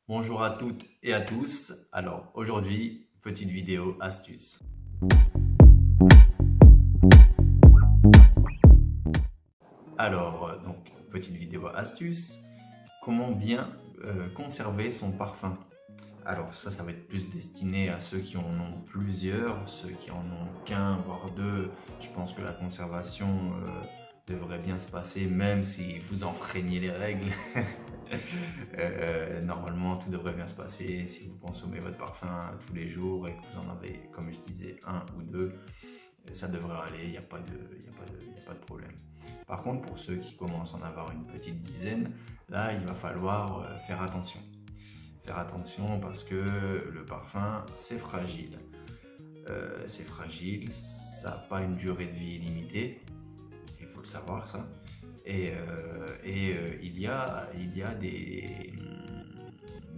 Bonjour à toutes et à tous. Alors aujourd'hui, petite vidéo astuce. Donc petite vidéo astuce, comment bien conserver son parfum. Alors ça va être plus destiné à ceux qui en ont plusieurs, ceux qui en ont qu'un, voire deux. Je pense que la conservation devrait bien se passer, même si vous enfreignez les règles. Normalement, tout devrait bien se passer si vous consommez votre parfum tous les jours et que vous en avez, comme je disais, un ou deux. Ça devrait aller, il n'y a pas de problème. Par contre, pour ceux qui commencent à en avoir une petite dizaine, là, il va falloir faire attention. Faire attention parce que le parfum, c'est fragile. Ça n'a pas une durée de vie illimitée, il faut le savoir ça. Il y a des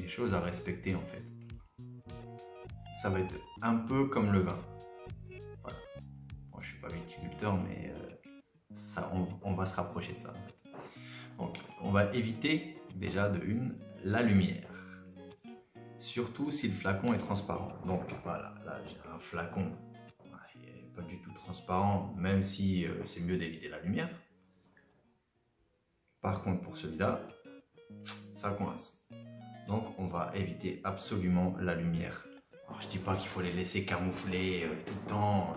choses à respecter en fait. Ça va être un peu comme le vin. Voilà. Moi, je suis pas viticulteur, mais on va se rapprocher de ça. En fait. Donc, on va éviter déjà de une la lumière. Surtout si le flacon est transparent. Donc voilà, là j'ai un flacon, il n'est pas du tout transparent, même si c'est mieux d'éviter la lumière. Par contre, pour celui-là, ça coince. Donc, on va éviter absolument la lumière. Alors, je dis pas qu'il faut les laisser camoufler tout le temps,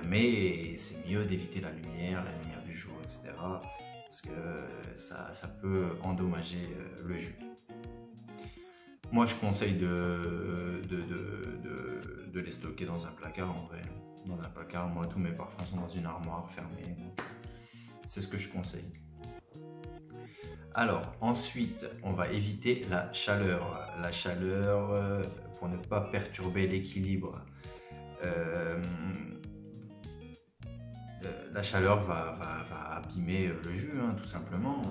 mais c'est mieux d'éviter la lumière du jour, etc. Parce que ça peut endommager le jus. Moi, je conseille de les stocker dans un placard en vrai. Dans un placard, moi, tous mes parfums sont dans une armoire fermée. C'est ce que je conseille. Alors, ensuite, on va éviter la chaleur. La chaleur, pour ne pas perturber l'équilibre. La chaleur va abîmer le jus, hein, tout simplement.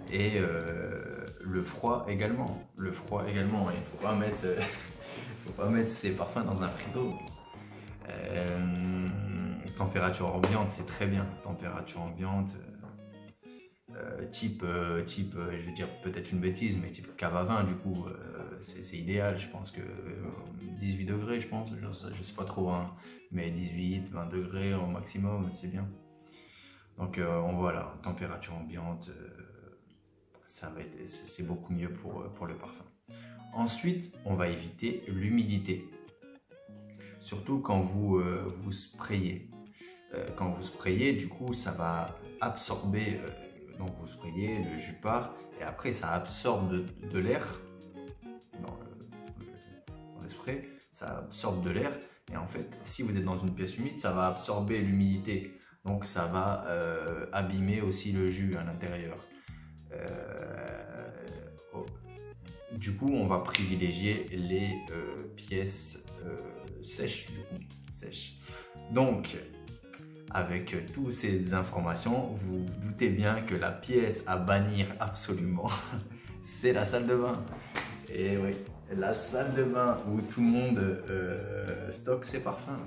Le froid également. Le froid également. Il ne faut pas mettre ses parfums dans un frigo. Température ambiante, c'est très bien. Température ambiante. Je vais dire peut-être une bêtise, mais type cave à vin, du coup, c'est idéal. Je pense que 18 degrés, je pense, je sais pas trop, hein, mais 18, 20 degrés au maximum, c'est bien. Donc, voilà, température ambiante, c'est beaucoup mieux pour le parfum. Ensuite, on va éviter l'humidité, surtout quand vous sprayez. Quand vous sprayez, du coup, ça va absorber. Donc vous sprayez, le jus part, et après ça absorbe de l'air dans le spray, ça absorbe de l'air, et en fait, si vous êtes dans une pièce humide, ça va absorber l'humidité, donc ça va abîmer aussi le jus à l'intérieur. Du coup, on va privilégier les pièces sèches, Donc, avec toutes ces informations, vous vous doutez bien que la pièce à bannir absolument, c'est la salle de bain. Et oui, la salle de bain où tout le monde stocke ses parfums.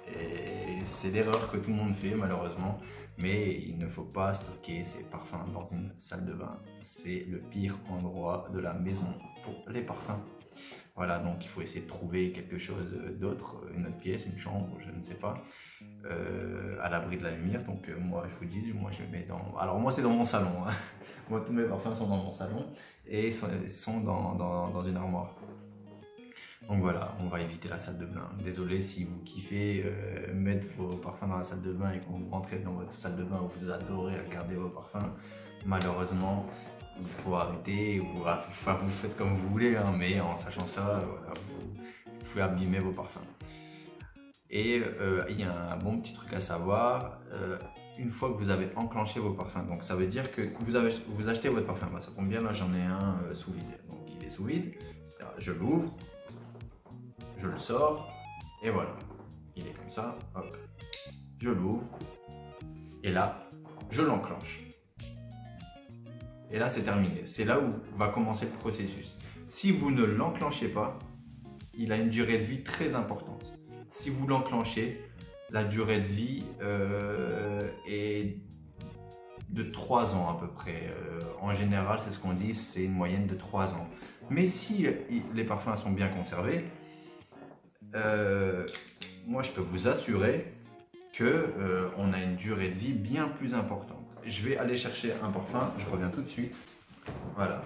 Et c'est l'erreur que tout le monde fait malheureusement, mais il ne faut pas stocker ses parfums dans une salle de bain. C'est le pire endroit de la maison pour les parfums. Voilà, donc il faut essayer de trouver quelque chose d'autre, une autre pièce, une chambre, je ne sais pas, à l'abri de la lumière. Donc moi je vous dis, moi je le mets dans... Alors moi c'est dans mon salon, hein. Moi tous mes parfums sont dans mon salon et sont dans une armoire. Donc voilà, on va éviter la salle de bain. Désolé si vous kiffez mettre vos parfums dans la salle de bain et quand vous rentrez dans votre salle de bain où vous adorez regarder vos parfums, malheureusement, il faut arrêter, ou enfin vous faites comme vous voulez, hein, mais en sachant ça, voilà, vous pouvez abîmer vos parfums. Et il y a un bon petit truc à savoir, une fois que vous avez enclenché vos parfums, donc ça veut dire que vous achetez votre parfum, bah, ça tombe bien, là j'en ai un sous vide, donc il est sous vide, je l'ouvre, je le sors, et voilà, il est comme ça, hop, je l'ouvre, et là, je l'enclenche. Et là, c'est terminé. C'est là où va commencer le processus. Si vous ne l'enclenchez pas, il a une durée de vie très importante. Si vous l'enclenchez, la durée de vie est de 3 ans à peu près. En général, c'est ce qu'on dit, c'est une moyenne de 3 ans. Mais si les parfums sont bien conservés, moi je peux vous assurer que on a une durée de vie bien plus importante. Je vais aller chercher un parfum, je reviens tout de suite. Voilà.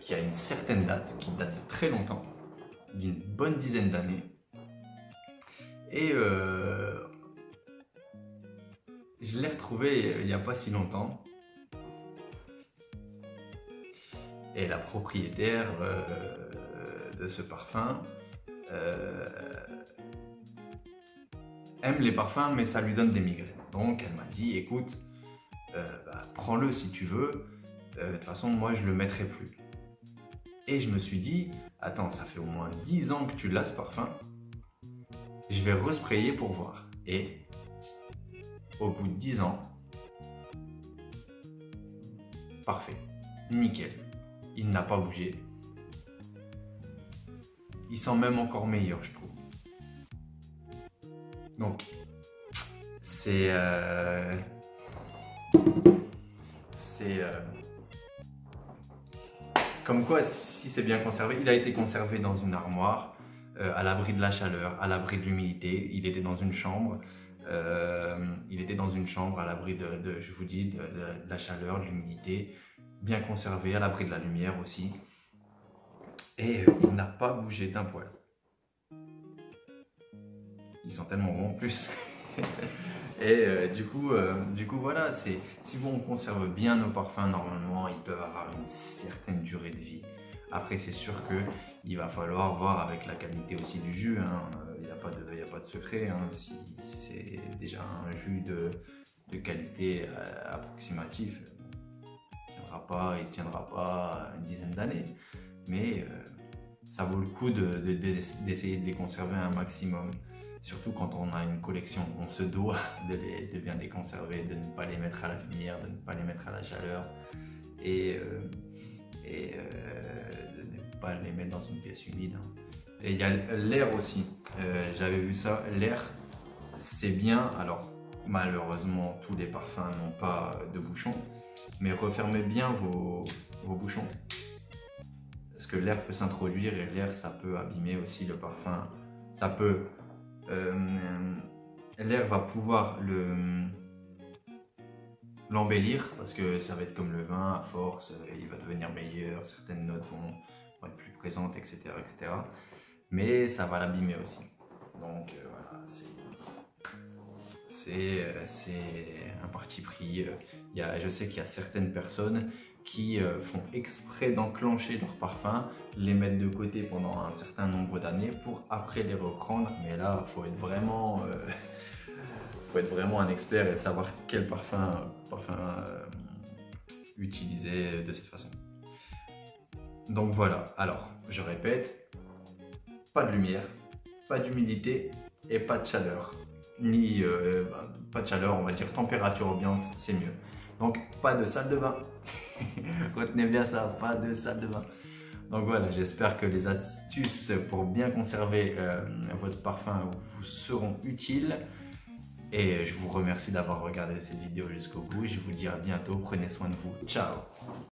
Qui a une certaine date, qui date de très longtemps, d'une bonne dizaine d'années. Et je l'ai retrouvé il n'y a pas si longtemps. Et la propriétaire de ce parfum aime les parfums, mais ça lui donne des migraines. Donc elle m'a dit, écoute, prends-le si tu veux. De toute façon, moi, je ne le mettrai plus. Et je me suis dit, attends, ça fait au moins 10 ans que tu l'as ce parfum. Je vais resprayer pour voir. Et au bout de 10 ans, parfait, nickel. Il n'a pas bougé. Il sent même encore meilleur, je trouve. Donc, c'est comme quoi, si c'est bien conservé, il a été conservé dans une armoire, à l'abri de la chaleur, à l'abri de l'humidité. Il était dans une chambre, à l'abri je vous dis, de la chaleur, de l'humidité, bien conservé, à l'abri de la lumière aussi. Et il n'a pas bougé d'un poil. Ils sont tellement bons en plus. Et du coup voilà, si on conserve bien nos parfums, normalement, ils peuvent avoir une certaine durée de vie. Après, c'est sûr qu'il va falloir voir avec la qualité aussi du jus. Il n'y a pas de secret. Si c'est déjà un jus de qualité approximative, il ne tiendra pas une dizaine d'années. Mais ça vaut le coup d'essayer de les conserver un maximum. Surtout quand on a une collection, on se doit de bien les conserver, de ne pas les mettre à la lumière, de ne pas les mettre à la chaleur et de ne pas les mettre dans une pièce humide. Et il y a l'air aussi, j'avais vu ça, l'air c'est bien. Alors malheureusement tous les parfums n'ont pas de bouchon, mais refermez bien vos bouchons. Parce que l'air peut s'introduire et l'air ça peut abîmer aussi le parfum, ça peut... l'air va pouvoir l'embellir parce que ça va être comme le vin, à force, il va devenir meilleur, certaines notes vont être plus présentes, etc., etc. Mais ça va l'abîmer aussi. Donc voilà, c'est un parti pris. Je sais qu'il y a certaines personnes qui font exprès d'enclencher leur parfum, les mettre de côté pendant un certain nombre d'années pour après les reprendre. Mais là, il faut être vraiment un expert et savoir quel parfum utiliser de cette façon. Donc voilà, alors je répète, pas de lumière, pas d'humidité et pas de chaleur. Pas de chaleur, on va dire température ambiante, c'est mieux. Donc pas de salle de bain. Retenez bien ça, pas de salle de bain. Donc voilà, j'espère que les astuces pour bien conserver votre parfum vous seront utiles. Et je vous remercie d'avoir regardé cette vidéo jusqu'au bout. Je vous dis à bientôt, prenez soin de vous. Ciao!